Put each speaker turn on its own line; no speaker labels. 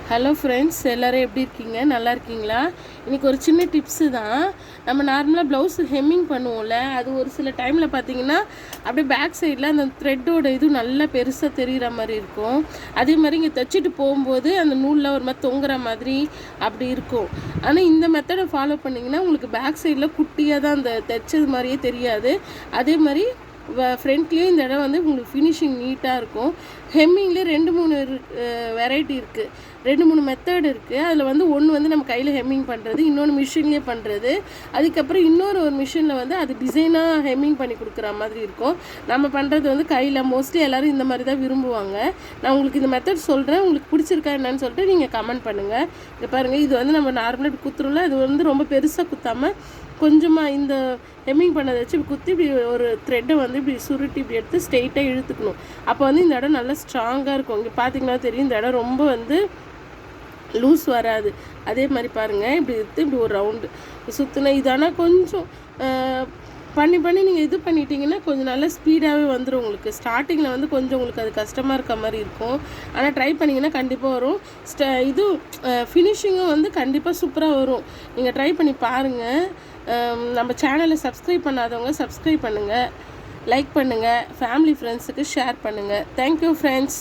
Hello friends, எல்லோரும் எப்படி இருக்கீங்க? நல்லா இருக்கீங்களா? இன்றைக்கி ஒரு சின்ன டிப்ஸு தான். நம்ம நார்மலாக ப்ளவுஸு ஹெம்மிங் பண்ணுவோம்ல, அது ஒரு சில டைமில் பார்த்திங்கன்னா அப்படியே பேக் சைடில் அந்த த்ரெட்டோட இது நல்லா பெருசாக தெரிகிற மாதிரி இருக்கும். அதே மாதிரி இங்கே தைச்சிட்டு போகும்போது அந்த நூலில் ஒரு மாதிரி தொங்குற மாதிரி அப்படி இருக்கும். ஆனால் இந்த மெத்தடை ஃபாலோ பண்ணிங்கன்னா உங்களுக்கு பேக் சைடில் குட்டியாக தான் அந்த தைச்சது மாதிரியே தெரியாது. அதே மாதிரி ஃப்ரண்ட்லேயும் இந்த இடம் வந்து உங்களுக்கு ஃபினிஷிங் நீட்டாக இருக்கும். ஹெம்மிங்லேயே 2-3 வெரைட்டி இருக்குது, 2-3 மெத்தட் இருக்குது. அதில் வந்து ஒன்று வந்து நம்ம கையில் ஹெம்மிங் பண்ணுறது, இன்னொன்று மிஷின்லேயே பண்ணுறது, அதுக்கப்புறம் இன்னொரு மிஷினில் வந்து அது டிசைனாக ஹெம்மிங் பண்ணி கொடுக்குற மாதிரி இருக்கும். நம்ம பண்ணுறது வந்து கையில். மோஸ்ட்லி எல்லோரும் இந்த மாதிரி தான் விரும்புவாங்க. நான் உங்களுக்கு இந்த மெத்தட் சொல்கிறேன், உங்களுக்கு பிடிச்சிருக்கா என்னன்னு சொல்லிட்டு நீங்கள் கமெண்ட் பண்ணுங்கள். இங்கே பாருங்கள், இது வந்து நம்ம நார்மலாக இப்படி குத்துறோம்ல, அது வந்து ரொம்ப பெருசாக குத்தாமல் கொஞ்சமாக இந்த ஹெம்மிங் பண்ணதை வச்சு இப்படி குத்தி இப்படி ஒரு த்ரெட்டை வந்து இப்படி சுருட்டி இப்படி எடுத்து ஸ்ட்ரெயிட்டாக இழுத்துக்கணும். அப்போ வந்து இந்த இடம் நல்லா ஸ்ட்ராங்காக இருக்கும். இங்கே பார்த்திங்கன்னா தெரியும், இந்த இடம் ரொம்ப வந்து லூஸ் வராது. அதே மாதிரி பாருங்கள், இப்படி எடுத்து இப்படி ஒரு ரவுண்டு சுற்றின இது. ஆனால் கொஞ்சம் பண்ணி நீங்கள் இது பண்ணிட்டீங்கன்னா கொஞ்சம் நல்லா ஸ்பீடாகவே வந்துடும். உங்களுக்கு ஸ்டார்டிங்கில் வந்து கொஞ்சம் உங்களுக்கு அது கஷ்டமாக இருக்க மாதிரி இருக்கும். ஆனால் ட்ரை பண்ணிங்கன்னா கண்டிப்பாக வரும். இது ஃபினிஷிங்கும் வந்து கண்டிப்பாக சூப்பராக வரும். நீங்கள் ட்ரை பண்ணி பாருங்கள். நம்ம சேனலை சப்ஸ்கிரைப் பண்ணாதவங்க சப்ஸ்கிரைப் பண்ணுங்கள், லைக் பண்ணுங்கள், ஃபேமிலி ஃப்ரெண்ட்ஸுக்கு ஷேர் பண்ணுங்கள். Thank you friends.